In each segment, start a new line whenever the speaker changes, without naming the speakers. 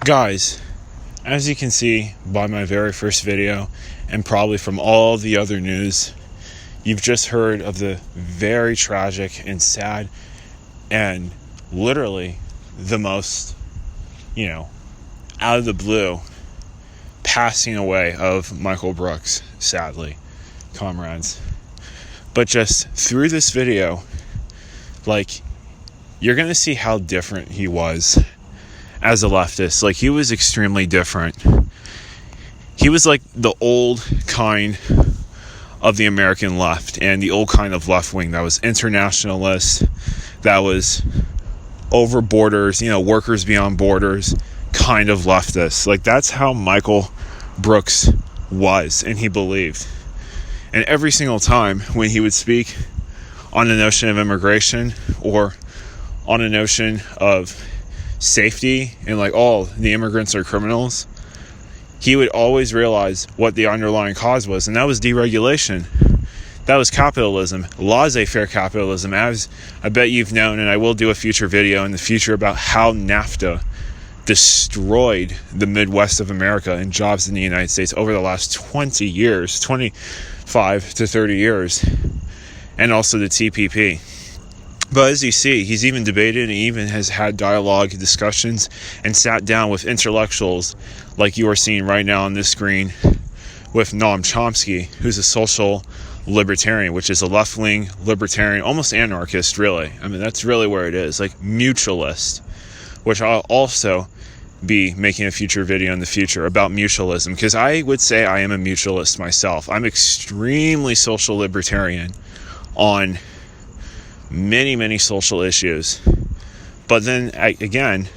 Guys, as you can see by my very first video, and probably from all the other news, you've just heard of the very tragic and sad and literally the most, out of the blue passing away of Micheal Brooks, sadly, comrades. But just through this video, you're going to see how different he was as a leftist. He was extremely different. He was like the old kind of the American left, and the old kind of left wing that was internationalist, that was over borders, workers beyond borders kind of leftist. That's how Micheal Brooks was, and he believed. And every single time when he would speak on the notion of immigration or on a notion of safety and all the immigrants are criminals, he would always realize what the underlying cause was, and that was deregulation. That was capitalism, laissez-faire capitalism, as I bet you've known, and I will do a future video in the future about how NAFTA destroyed the Midwest of America and jobs in the United States over the last 20 years, 25 to 30 years, and also the TPP. But as you see, he's even debated and even has had dialogue, discussions, and sat down with intellectuals like you are seeing right now on this screen with Noam Chomsky, who's a social libertarian, which is a left-wing libertarian, almost anarchist, really. I mean, that's really where it is, mutualist, which I'll also be making a future video in the future about mutualism, because I would say I am a mutualist myself. I'm extremely social libertarian on many, many social issues. But then, again,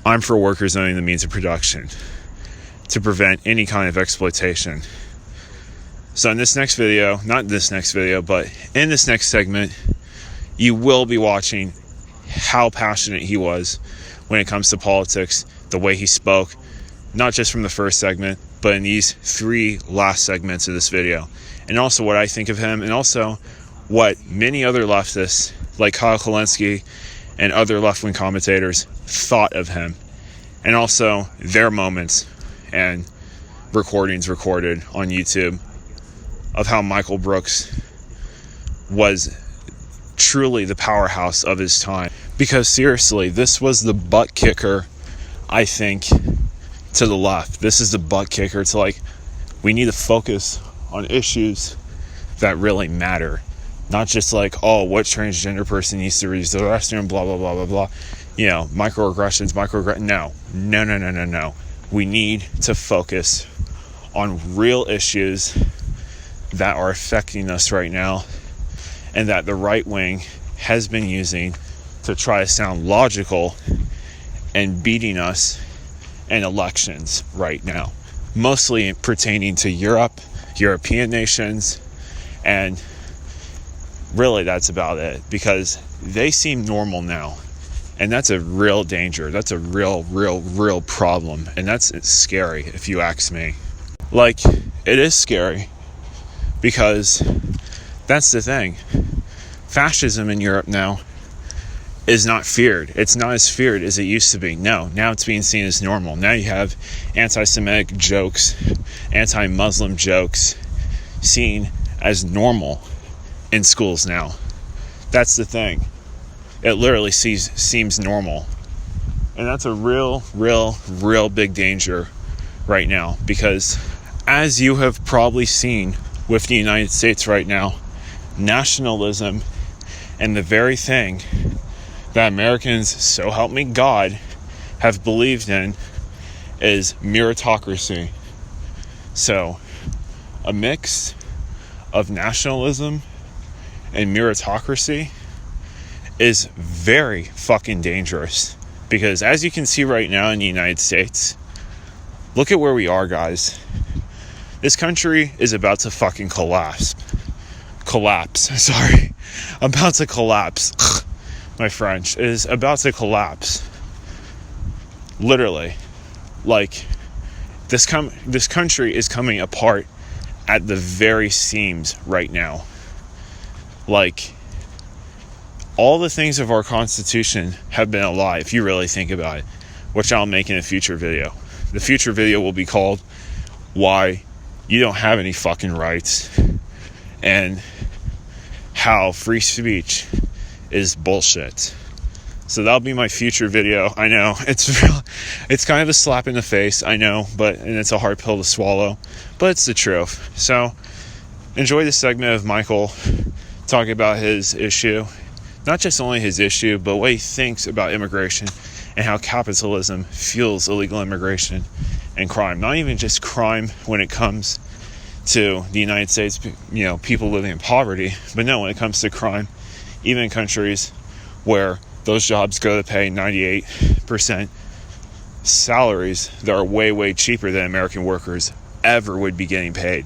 I'm for workers owning the means of production to prevent any kind of exploitation. So in this next video, not this next video, but in this next segment, you will be watching how passionate he was when it comes to politics, the way he spoke, not just from the first segment, but in these 3 last segments of this video. And also what I think of him, and also what many other leftists like Kyle Kulinski and other left-wing commentators thought of him, and also their moments and recordings recorded on YouTube of how Micheal Brooks was truly the powerhouse of his time. Because seriously, this was the butt kicker, I think, to the left. This is the butt kicker to we need to focus on issues that really matter. Not just what transgender person needs to use the restroom, blah, blah, blah, blah, blah. Microaggressions. No. We need to focus on real issues that are affecting us right now, and that the right wing has been using to try to sound logical and beating us in elections right now. Mostly pertaining to Europe, European nations, and really, that's about it, because they seem normal now, and that's a real danger. That's a real problem, and that's scary if you ask me. It is scary, because that's the thing. Fascism in Europe now is not feared. It's not as feared as it used to be. No, now it's being seen as normal. Now you have anti-Semitic jokes, anti-Muslim jokes seen as normal in schools now. That's the thing. It literally seems normal. And that's a real big danger right now, because as you have probably seen with the United States right now, nationalism and the very thing that Americans, so help me God, have believed in is meritocracy. So, a mix of nationalism and meritocracy is very fucking dangerous, because as you can see right now in the United States, look at where we are, guys. This country is about to fucking collapse. About to collapse. My French is about to collapse. Literally. This country is coming apart at the very seams right now. All the things of our Constitution have been a lie, if you really think about it. which I'll make in a future video. The future video will be called Why You Don't Have Any Fucking Rights, and how free speech is bullshit. So that'll be my future video. I know it's kind of a slap in the face, I know, and it's a hard pill to swallow, but it's the truth. So enjoy this segment of Micheal talking about his issue, not just only his issue, but what he thinks about immigration and how capitalism fuels illegal immigration and crime. Not even just crime when it comes to the United States, people living in poverty, but no, when it comes to crime, even in countries where those jobs go to pay 98% salaries that are way, way cheaper than American workers ever would be getting paid.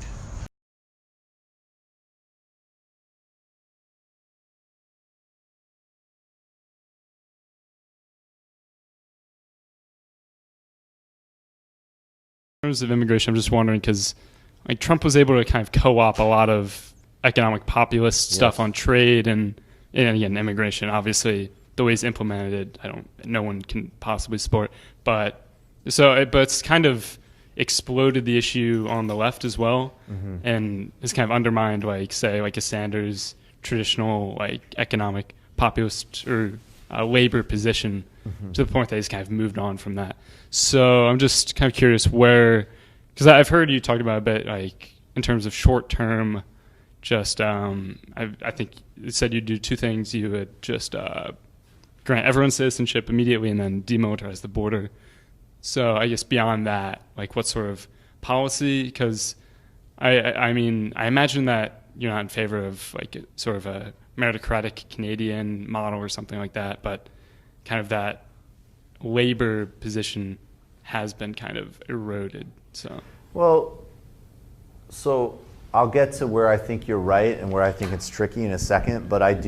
In terms of immigration, I'm just wondering, because Trump was able to kind of co-opt a lot of economic populist stuff on trade and again, immigration. Obviously, the way it's implemented, no one can possibly support. But it's kind of exploded the issue on the left as well, and it's kind of undermined, say, a Sanders traditional economic populist or labor position to the point that he's kind of moved on from that. So I'm just kind of curious because I've heard you talk about a bit in terms of short term. Just I think you said you'd do two things. You would just grant everyone citizenship immediately and then demilitarize the border. So I guess beyond that, what sort of policy? Because I imagine that you're not in favor of sort of a meritocratic Canadian model or something like that, but kind of that labor position has been kind of eroded. So
I'll get to where I think you're right and where I think it's tricky in a second, but if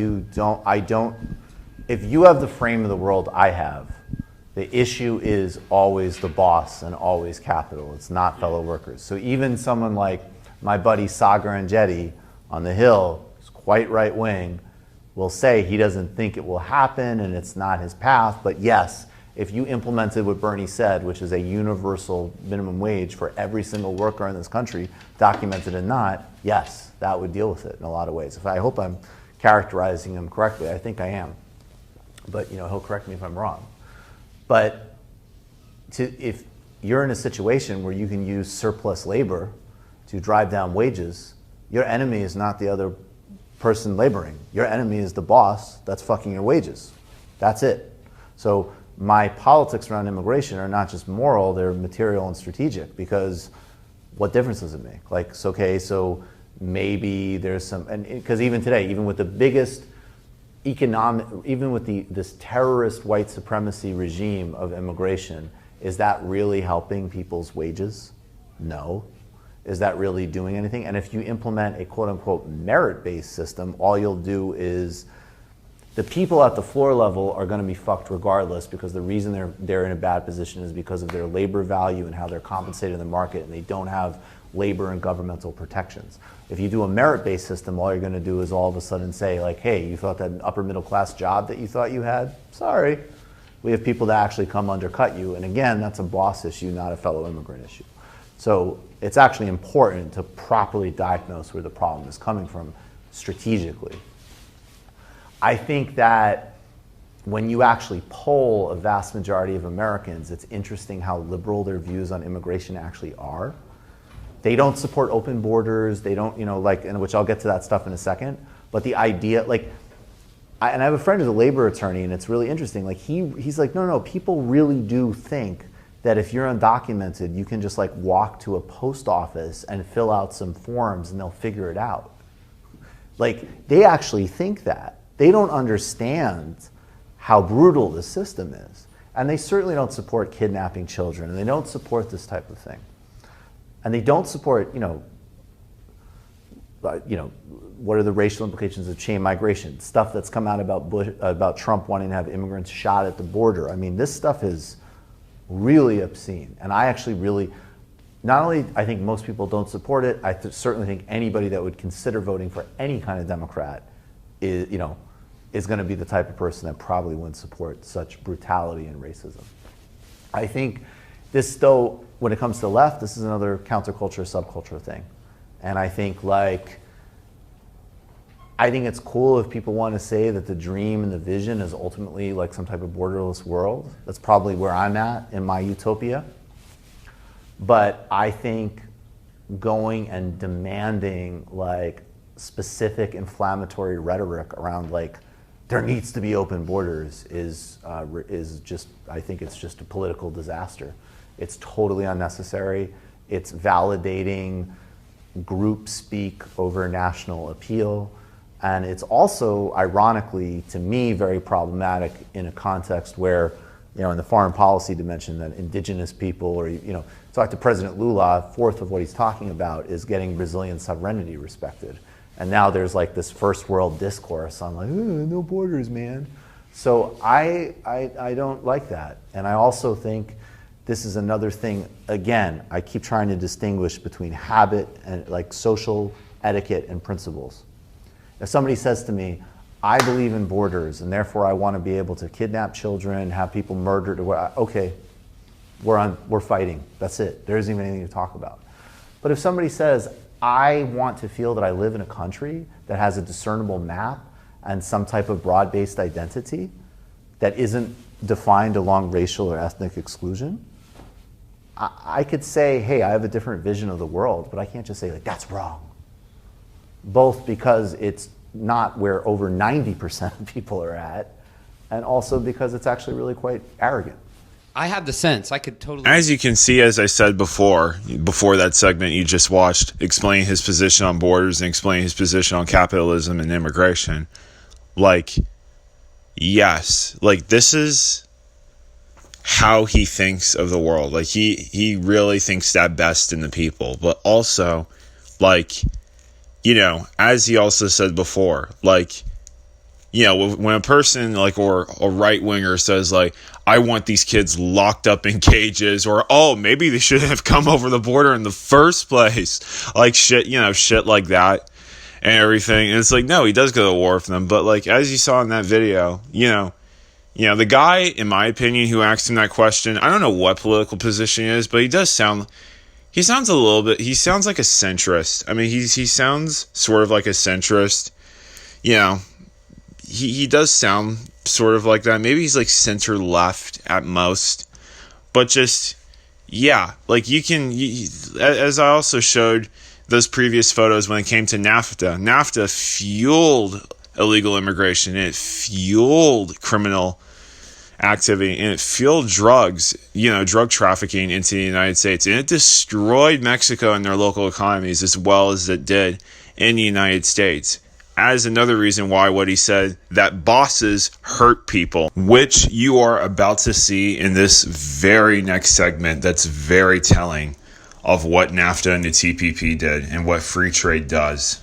you have the frame of the world I have, the issue is always the boss and always capital. It's not fellow workers. So even someone like my buddy Sagar Enjeti on the Hill, who's quite right wing, will say he doesn't think it will happen and it's not his path. But yes, if you implemented what Bernie said, which is a universal minimum wage for every single worker in this country, documented and not, yes, that would deal with it in a lot of ways. I hope I'm characterizing him correctly. I think I am. But he'll correct me if I'm wrong. But if you're in a situation where you can use surplus labor to drive down wages, your enemy is not the other person laboring. Your enemy is the boss that's fucking your wages. That's it. So my politics around immigration are not just moral, they're material and strategic, because what difference does it make? So maybe there's some, and because even today, even with the biggest even with this terrorist white supremacy regime of immigration, is that really helping people's wages? No. Is that really doing anything? And if you implement a quote unquote merit-based system, all you'll do is the people at the floor level are going to be fucked regardless, because the reason they're in a bad position is because of their labor value and how they're compensated in the market, and they don't have labor and governmental protections. If you do a merit-based system, all you're going to do is all of a sudden say, hey, you thought that upper middle class job that you thought you had? Sorry. We have people that actually come undercut you. And again, that's a boss issue, not a fellow immigrant issue. So it's actually important to properly diagnose where the problem is coming from strategically. I think that when you actually poll a vast majority of Americans, it's interesting how liberal their views on immigration actually are. They don't support open borders. They don't, and which I'll get to that stuff in a second. But the idea, and I have a friend who's a labor attorney, and it's really interesting. He's like, no, people really do think that if you're undocumented, you can just walk to a post office and fill out some forms and they'll figure it out. They actually think that. They don't understand how brutal the system is. And they certainly don't support kidnapping children, and they don't support this type of thing. And they don't support, what are the racial implications of chain migration? Stuff that's come out about Trump wanting to have immigrants shot at the border. I mean, this stuff is really obscene. And I actually really, not only I think most people don't support it, I certainly think anybody that would consider voting for any kind of Democrat is going to be the type of person that probably wouldn't support such brutality and racism. I think this, though, when it comes to the left, this is another counterculture, subculture thing. And I think it's cool if people want to say that the dream and the vision is ultimately like some type of borderless world. That's probably where I'm at in my utopia. But I think going and demanding like specific inflammatory rhetoric around like there needs to be open borders is just, I think it's just a political disaster. It's totally unnecessary. It's validating group speak over national appeal. And it's also, ironically, to me, very problematic in a context where, in the foreign policy dimension, that indigenous people, or, talk to President Lula, fourth of what he's talking about is getting Brazilian sovereignty respected. And now there's like this first world discourse on like, no borders, man. So I don't like that. And I also think this is another thing, again, I keep trying to distinguish between habit and like social etiquette and principles. If somebody says to me, I believe in borders and therefore I want to be able to kidnap children, have people murdered, okay, we're fighting. That's it. There isn't even anything to talk about. But if somebody says, I want to feel that I live in a country that has a discernible map and some type of broad-based identity that isn't defined along racial or ethnic exclusion, I could say, hey, I have a different vision of the world, but I can't just say, like, that's wrong. Both because it's not where over 90% of people are at, and also because it's actually really quite arrogant.
I have the sense I could totally.
As you can see, as I said before that segment you just watched, explaining his position on borders and explaining his position on capitalism and immigration, like, yes, like this is how he thinks of the world. Like he really thinks that best in the people, but also, like, as he also said before, like, when a person like or a right winger says like, I want these kids locked up in cages, or oh, maybe they shouldn't have come over the border in the first place, like shit like that and everything. And it's like, no, he does go to war for them, but like as you saw in that video, the guy, in my opinion, who asked him that question, I don't know what political position he is, but he sounds like a centrist. I mean, he sounds sort of like a centrist. He does sound sort of like that. Maybe he's like center left at most, but just, yeah, like as I also showed those previous photos when it came to NAFTA fueled illegal immigration, and it fueled criminal activity, and it fueled drug trafficking into the United States, and it destroyed Mexico and their local economies as well as it did in the United States. As another reason why what he said, that bosses hurt people, which you are about to see in this very next segment that's very telling of what NAFTA and the TPP did and what free trade does.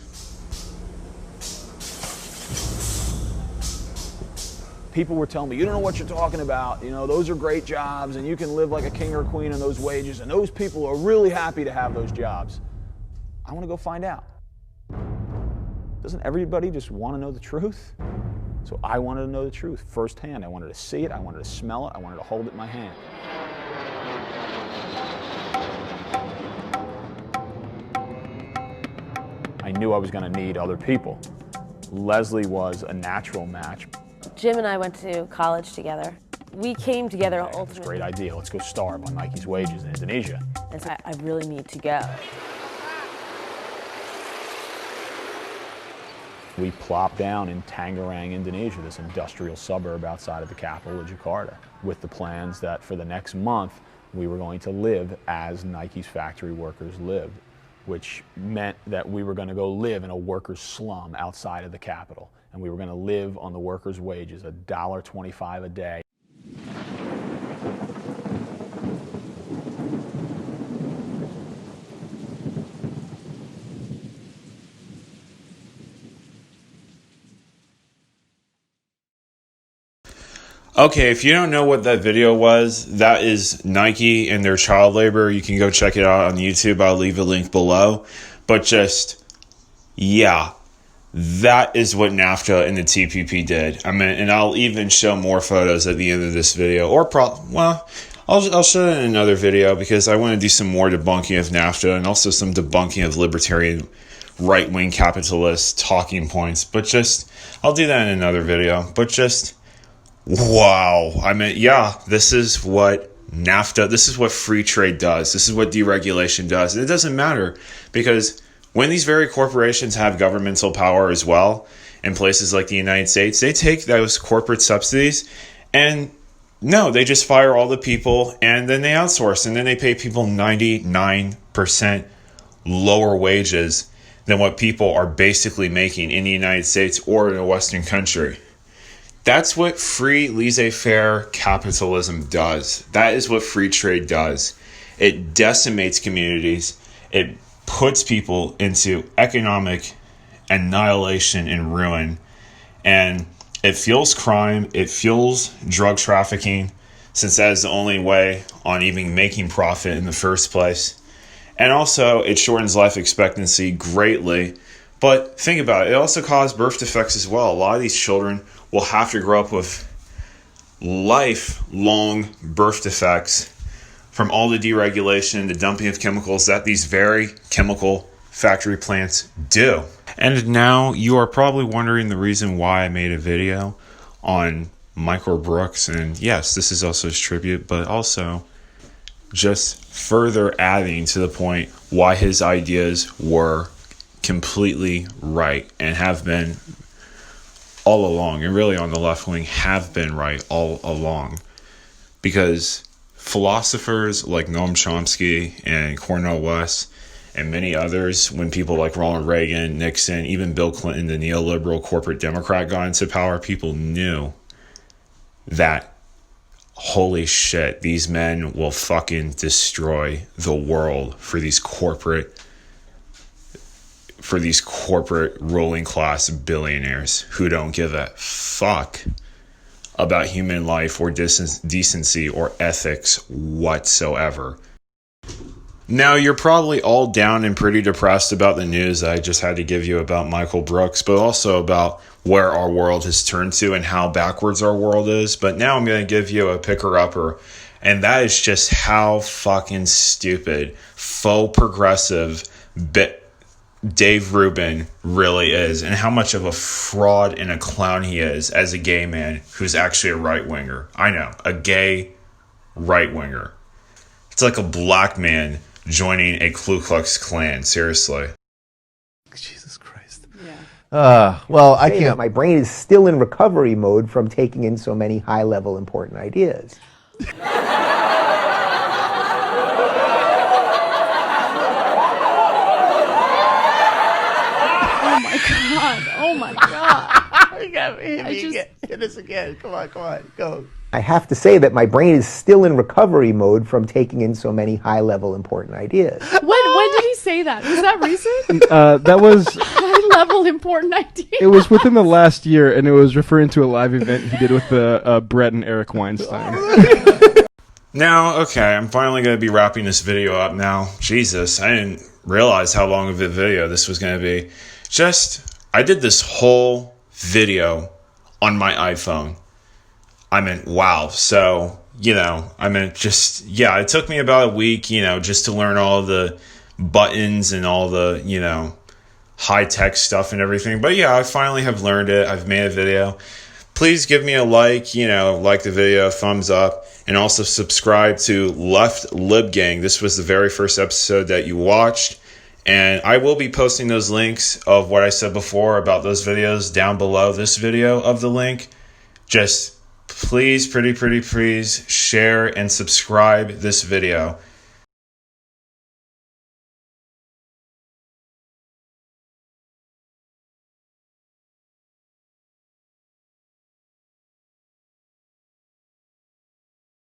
People were telling me, you don't know what you're talking about. Those are great jobs and you can live like a king or a queen on those wages, and those people are really happy to have those jobs. I want to go find out. Doesn't everybody just want to know the truth? So I wanted to know the truth firsthand. I wanted to see it. I wanted to smell it. I wanted to hold it in my hand. I knew I was going to need other people. Leslie was a natural match.
Jim and I went to college together. We came together ultimately.
It's a great idea. Let's go starve on Nike's wages in Indonesia.
And so I really need to go.
We plopped down in Tangerang, Indonesia, this industrial suburb outside of the capital of Jakarta, with the plans that for the next month we were going to live as Nike's factory workers lived, which meant that we were going to go live in a workers' slum outside of the capital, and we were going to live on the workers' wages, $1.25 a day.
Okay, if you don't know what that video was, that is Nike and their child labor. You can go check it out on YouTube. I'll leave a link below. But just, yeah, that is what NAFTA and the TPP did. I mean, and I'll even show more photos at the end of this video. I'll show it in another video because I want to do some more debunking of NAFTA and also some debunking of libertarian right-wing capitalist talking points. But just, I'll do that in another video. But just, wow. I mean, yeah, this is what NAFTA, this is what free trade does. This is what deregulation does. And it doesn't matter because when these very corporations have governmental power as well in places like the United States, they take those corporate subsidies and no, they just fire all the people and then they outsource and then they pay people 99% lower wages than what people are basically making in the United States or in a Western country. That's what free laissez-faire capitalism does. That is what free trade does. It decimates communities. It puts people into economic annihilation and ruin. And it fuels crime. It fuels drug trafficking, since that is the only way on even making profit in the first place. And also, it shortens life expectancy greatly. But think about it. It also causes birth defects as well. A lot of these children will have to grow up with lifelong birth defects from all the deregulation, the dumping of chemicals that these very chemical factory plants do. And now you are probably wondering the reason why I made a video on Micheal Brooks. And yes, this is also his tribute, but also just further adding to the point why his ideas were completely right and have been all along, and really on the left wing have been right all along. Because philosophers like Noam Chomsky and Cornel West and many others, when people like Ronald Reagan, Nixon, even Bill Clinton, the neoliberal corporate Democrat, got into power, people knew that, holy shit, these men will fucking destroy the world for these corporate ruling class billionaires who don't give a fuck about human life or decency or ethics whatsoever. Now, you're probably all down and pretty depressed about the news I just had to give you about Micheal Brooks, but also about where our world has turned to and how backwards our world is. But now I'm going to give you a picker-upper, and that is just how fucking stupid, faux progressive Dave Rubin really is, and how much of a fraud and a clown he is as a gay man who's actually a right-winger. I know, a gay right-winger. It's like a black man joining a Ku Klux Klan, seriously.
Jesus Christ.
Yeah.
Well, I can't.
My brain is still in recovery mode from taking in so many high-level important ideas.
Oh my God.
Hit us again. Come on, go.
I have to say that my brain is still in recovery mode from taking in so many high-level important ideas.
When did he say that? Was that recent?
That was
High-level important idea.
it was within the last year, and it was referring to a live event he did with the Brett and Eric Weinstein.
Now, okay, I'm finally going to be wrapping this video up now. Jesus, I didn't realize how long of a video this was going to be. I did this whole video on my iPhone. I mean, wow. So, it took me about a week, just to learn all the buttons and all the, high-tech stuff and everything. But yeah, I finally have learned it. I've made a video. Please give me a like the video, thumbs up, and also subscribe to Left Lib Gang. This was the very first episode that you watched. And I will be posting those links of what I said before about those videos down below this video of the link. Just please, please share and subscribe this video.